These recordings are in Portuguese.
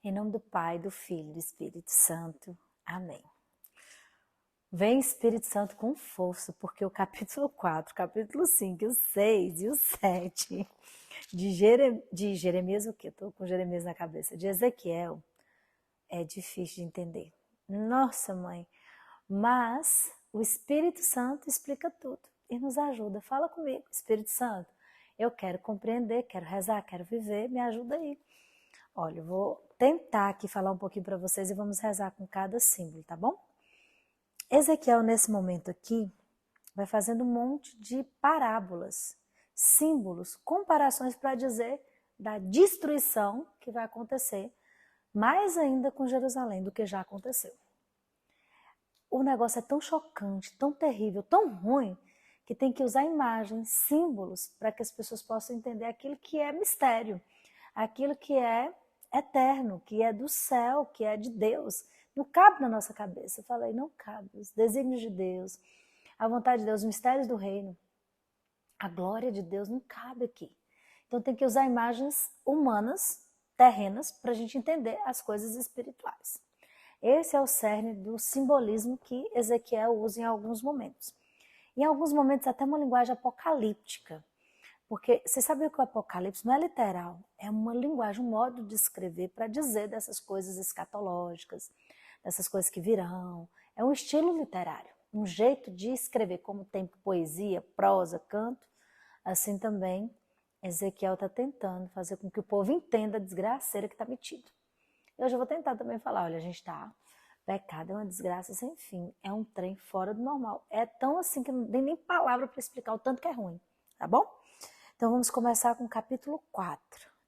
Em nome do Pai, do Filho e do Espírito Santo. Amém. Vem Espírito Santo com força, porque o capítulo 4, capítulo 5, o 6 e o 7 de Jeremias, o que? Estou com Jeremias na cabeça. De Ezequiel, é difícil de entender. Nossa, mãe. Mas o Espírito Santo explica tudo e nos ajuda. Fala comigo, Espírito Santo. Eu quero compreender, quero rezar, quero viver, me ajuda aí. Olha, eu vou tentar aqui falar um pouquinho para vocês e vamos rezar com cada símbolo, tá bom? Ezequiel, nesse momento aqui, vai fazendo um monte de parábolas, símbolos, comparações para dizer da destruição que vai acontecer, mais ainda com Jerusalém do que já aconteceu. O negócio é tão chocante, tão terrível, tão ruim, que tem que usar imagens, símbolos, para que as pessoas possam entender aquilo que é mistério, aquilo que é eterno, que é do céu, que é de Deus. Não cabe na nossa cabeça. Eu falei, não cabe. Os desígnios de Deus, a vontade de Deus, os mistérios do reino, a glória de Deus não cabe aqui. Então tem que usar imagens humanas, terrenas, para a gente entender as coisas espirituais. Esse é o cerne do simbolismo que Ezequiel usa em alguns momentos. Em alguns momentos até uma linguagem apocalíptica. Porque você sabe que o Apocalipse não é literal, é uma linguagem, um modo de escrever para dizer dessas coisas escatológicas, dessas coisas que virão. É um estilo literário, um jeito de escrever, como tem poesia, prosa, canto, assim também Ezequiel está tentando fazer com que o povo entenda a desgraceira que está metido. Eu já vou tentar também falar, olha, a gente está... Pecado é uma desgraça sem fim, é um trem fora do normal. É tão assim que não tem nem palavra para explicar o tanto que é ruim, tá bom? Então vamos começar com o capítulo 4.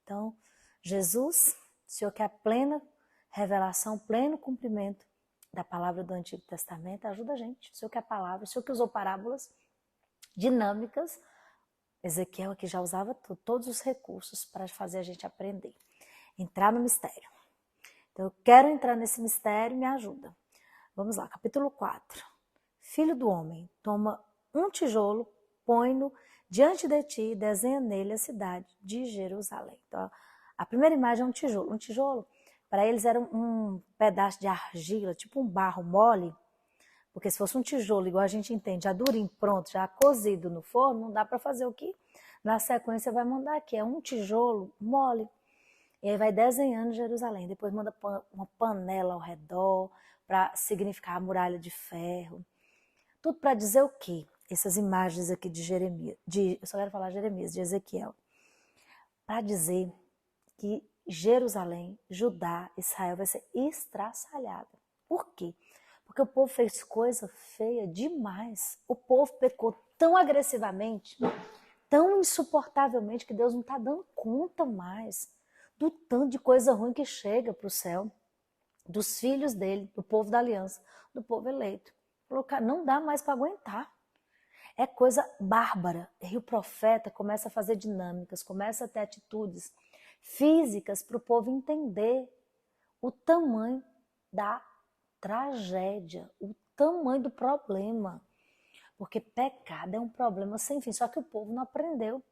Então, Jesus, o Senhor quer a plena revelação, pleno cumprimento da palavra do Antigo Testamento, ajuda a gente. O Senhor quer a palavra, o Senhor que usou parábolas dinâmicas, Ezequiel aqui já usava todos os recursos para fazer a gente aprender, entrar no mistério. Então eu quero entrar nesse mistério, me ajuda. Vamos lá, capítulo 4. Filho do homem, toma um tijolo, põe-no diante de ti e desenha nele a cidade de Jerusalém. Então, a primeira imagem é um tijolo. Um tijolo, para eles, era um pedaço de argila, tipo um barro mole, porque se fosse um tijolo, igual a gente entende, já durinho, pronto, já cozido no forno, não dá para fazer o que na sequência vai mandar aqui. É um tijolo mole. E aí vai desenhando Jerusalém. Depois manda uma panela ao redor para significar a muralha de ferro. Tudo para dizer o quê? Essas imagens aqui de Jeremias, eu só quero falar Jeremias, de Ezequiel. Para dizer que Jerusalém, Judá, Israel vai ser estraçalhada. Por quê? Porque o povo fez coisa feia demais. O povo pecou tão agressivamente, tão insuportavelmente, que Deus não está dando conta mais do tanto de coisa ruim que chega para o céu, dos filhos dele, do povo da aliança, do povo eleito. Não dá mais para aguentar. É coisa bárbara. E o profeta começa a fazer dinâmicas, começa a ter atitudes físicas para o povo entender o tamanho da tragédia, o tamanho do problema. Porque pecado é um problema sem fim, só que o povo não aprendeu.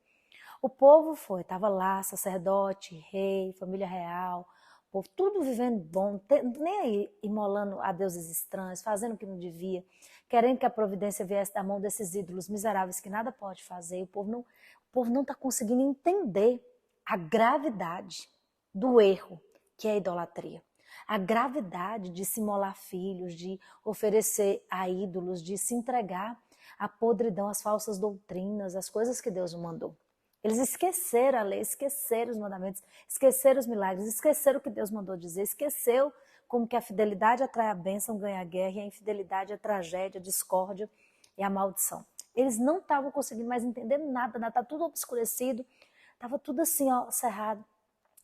O povo estava lá, sacerdote, rei, família real, o povo tudo vivendo bom, nem aí, imolando a deuses estranhos, fazendo o que não devia, querendo que a providência viesse da mão desses ídolos miseráveis que nada pode fazer. O povo não está conseguindo entender a gravidade do erro que é a idolatria. A gravidade de se imolar filhos, de oferecer a ídolos, de se entregar à podridão, às falsas doutrinas, às coisas que Deus mandou. Eles esqueceram a lei, esqueceram os mandamentos, esqueceram os milagres, esqueceram o que Deus mandou dizer, esqueceu como que a fidelidade atrai a bênção, ganha a guerra, e a infidelidade a tragédia, a discórdia e a maldição. Eles não estavam conseguindo mais entender nada, estava tudo obscurecido, estava tudo assim, ó, cerrado.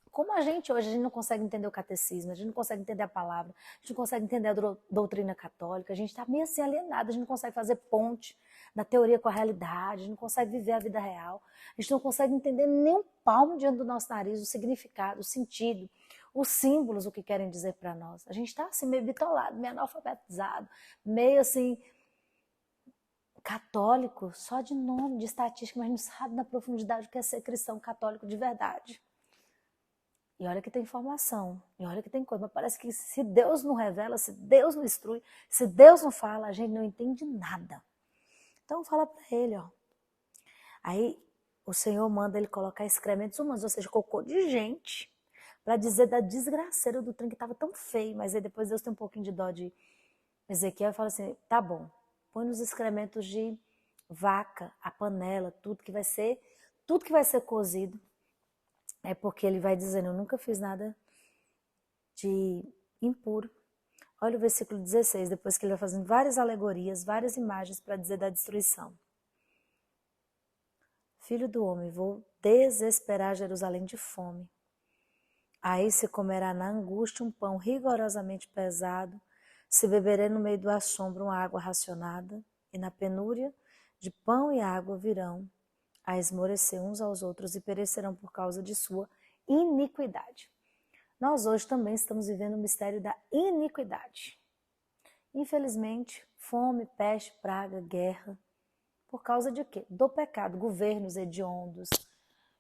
Como a gente hoje, a gente não consegue entender o catecismo, a gente não consegue entender a palavra, a gente não consegue entender a doutrina católica, a gente está meio assim alienado, a gente não consegue fazer ponte da teoria com a realidade, a gente não consegue viver a vida real, a gente não consegue entender nem um palmo diante do nosso nariz, o significado, o sentido, os símbolos, o que querem dizer para nós. A gente está assim meio bitolado, meio analfabetizado, meio assim católico, só de nome, de estatística, mas não sabe na profundidade o que é ser cristão católico de verdade. E olha que tem informação, e olha que tem coisa, mas parece que se Deus não revela, se Deus não instrui, se Deus não fala, a gente não entende nada. Então fala para ele, ó. Aí o Senhor manda ele colocar excrementos humanos, ou seja, cocô de gente, para dizer da desgraceira do trem que estava tão feio. Mas aí depois Deus tem um pouquinho de dó de Ezequiel e fala assim, tá bom, põe nos excrementos de vaca, a panela, tudo que vai ser cozido. É porque ele vai dizendo, eu nunca fiz nada de impuro. Olha o versículo 16, depois que ele vai fazendo várias alegorias, várias imagens para dizer da destruição. Filho do homem, vou desesperar Jerusalém de fome. Aí se comerá na angústia um pão rigorosamente pesado, se beberá no meio do assombro uma água racionada, e na penúria de pão e água virão a esmorecer uns aos outros e perecerão por causa de sua iniquidade. Nós hoje também estamos vivendo o mistério da iniquidade. Infelizmente, fome, peste, praga, guerra. Por causa de quê? Do pecado, governos hediondos,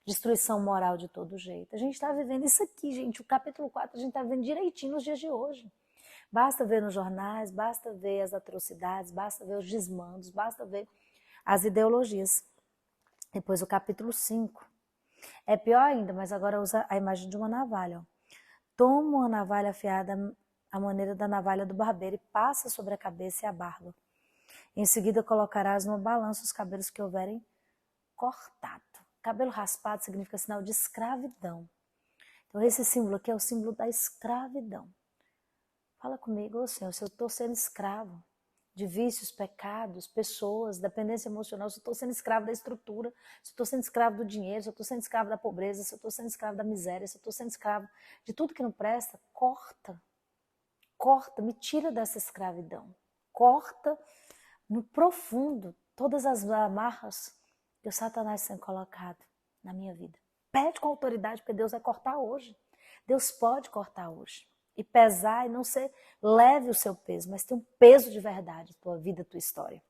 destruição moral de todo jeito. A gente está vivendo isso aqui, gente. O capítulo 4 a gente está vendo direitinho nos dias de hoje. Basta ver nos jornais, basta ver as atrocidades, basta ver os desmandos, basta ver as ideologias. Depois o capítulo 5. É pior ainda, mas agora usa a imagem de uma navalha. Ó. Toma uma navalha afiada à maneira da navalha do barbeiro e passa sobre a cabeça e a barba. Em seguida colocarás numa balança os cabelos que houverem cortado. Cabelo raspado significa sinal de escravidão. Então esse símbolo aqui é o símbolo da escravidão. Fala comigo, ô Senhor, se eu estou sendo escravo de vícios, pecados, pessoas, dependência emocional, se eu estou sendo escravo da estrutura, se eu estou sendo escravo do dinheiro, se eu estou sendo escravo da pobreza, se eu estou sendo escravo da miséria, se eu estou sendo escravo de tudo que não presta, corta, me tira dessa escravidão, corta no profundo todas as amarras que o Satanás tem colocado na minha vida. Pede com autoridade, porque Deus vai cortar hoje. Deus pode cortar hoje. E pesar e não ser leve o seu peso, mas tem um peso de verdade, tua vida, tua história.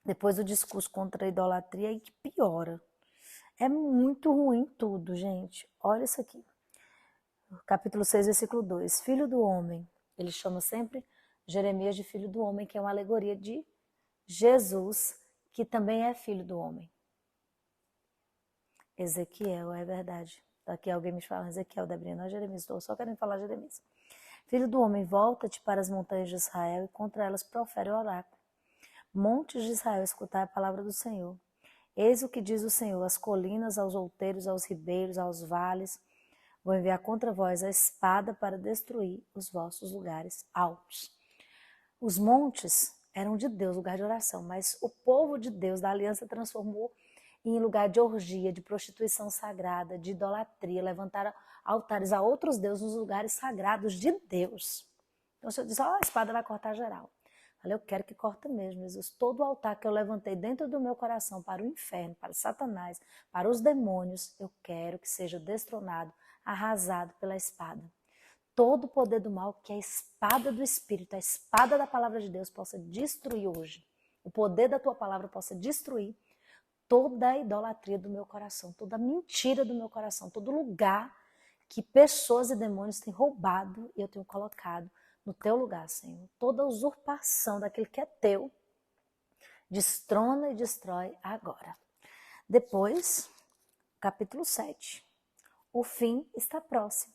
Depois o discurso contra a idolatria aí que piora. É muito ruim tudo, gente. Olha isso aqui. Capítulo 6, versículo 2. Filho do homem. Ele chama sempre Jeremias de filho do homem, que é uma alegoria de Jesus, que também é filho do homem. Ezequiel, é verdade. Aqui alguém me fala, Ezequiel, Debrinha, não é Jeremias, estou só querendo falar Jeremias. Filho do homem, volta-te para as montanhas de Israel e contra elas profere o oráculo. Montes de Israel, escutai a palavra do Senhor. Eis o que diz o Senhor, às colinas, aos outeiros, aos ribeiros, aos vales, vou enviar contra vós a espada para destruir os vossos lugares altos. Os montes eram de Deus, lugar de oração, mas o povo de Deus, da aliança, transformou em lugar de orgia, de prostituição sagrada, de idolatria, levantaram altares a outros deuses nos lugares sagrados de Deus. Então, se eu diz, a espada vai cortar geral. Eu quero que corte mesmo, Jesus. Todo o altar que eu levantei dentro do meu coração para o inferno, para Satanás, para os demônios, eu quero que seja destronado, arrasado pela espada. Todo o poder do mal, que a espada do Espírito, a espada da palavra de Deus possa destruir hoje. O poder da tua palavra possa destruir toda a idolatria do meu coração, toda a mentira do meu coração, todo lugar que pessoas e demônios têm roubado e eu tenho colocado no teu lugar, Senhor. Toda usurpação daquilo que é teu, destrona e destrói agora. Depois, capítulo 7. O fim está próximo.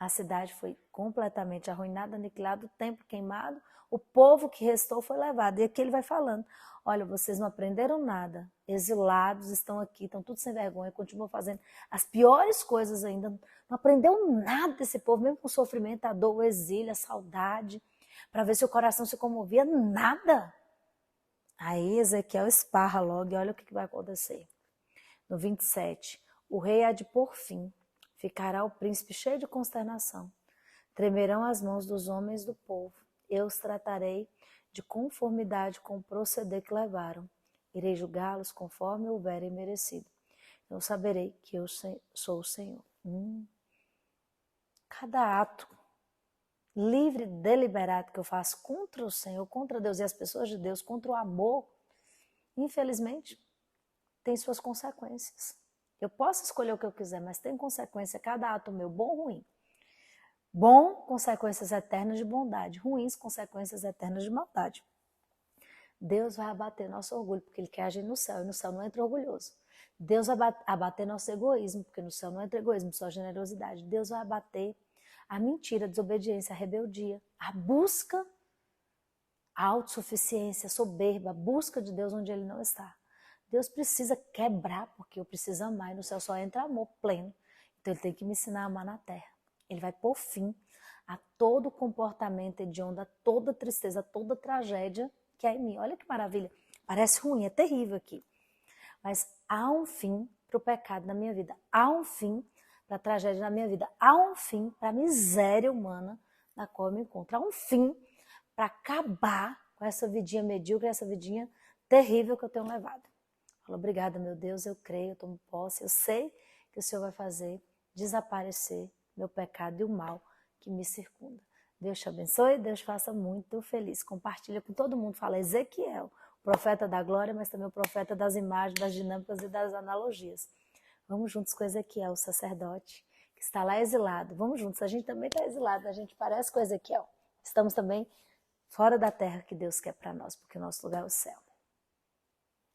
A cidade foi completamente arruinada, aniquilada, o templo queimado, o povo que restou foi levado. E aqui ele vai falando, olha, vocês não aprenderam nada, exilados estão aqui, estão tudo sem vergonha, continuam fazendo as piores coisas ainda, não aprendeu nada desse povo, mesmo com o sofrimento, a dor, o exílio, a saudade, para ver se o coração se comovia, nada. Aí Ezequiel esparra logo e olha o que vai acontecer. No 27, o rei há de pôr fim, ficará o príncipe cheio de consternação, tremerão as mãos dos homens do povo, eu os tratarei de conformidade com o proceder que levaram. Irei julgá-los conforme houverem merecido. Eu saberei que eu sou o Senhor. Cada ato livre, deliberado que eu faço contra o Senhor, contra Deus e as pessoas de Deus, contra o amor, infelizmente, tem suas consequências. Eu posso escolher o que eu quiser, mas tem consequência cada ato meu, bom ou ruim. Bom, consequências eternas de bondade. Ruins, consequências eternas de maldade. Deus vai abater nosso orgulho, porque Ele quer agir no céu, e no céu não entra orgulhoso. Deus vai abater nosso egoísmo, porque no céu não entra egoísmo, só generosidade. Deus vai abater a mentira, a desobediência, a rebeldia, a busca, a autossuficiência, a soberba, a busca de Deus onde Ele não está. Deus precisa quebrar, porque eu preciso amar, e no céu só entra amor pleno. Então Ele tem que me ensinar a amar na terra. Ele vai pôr fim a todo comportamento hediondo, a toda tristeza, a toda tragédia que há em mim. Olha que maravilha. Parece ruim, é terrível aqui. Mas há um fim para o pecado na minha vida. Há um fim para a tragédia na minha vida. Há um fim para a miséria humana na qual eu me encontro. Há um fim para acabar com essa vidinha medíocre, essa vidinha terrível que eu tenho levado. Falo, obrigada, meu Deus, eu creio, eu tomo posse, eu sei que o Senhor vai fazer desaparecer meu pecado e o mal que me circunda. Deus te abençoe, Deus te faça muito feliz. Compartilha com todo mundo. Fala Ezequiel, profeta da glória, mas também o profeta das imagens, das dinâmicas e das analogias. Vamos juntos com Ezequiel, o sacerdote, que está lá exilado. Vamos juntos, a gente também está exilado, a gente parece com Ezequiel. Estamos também fora da terra que Deus quer para nós, porque o nosso lugar é o céu.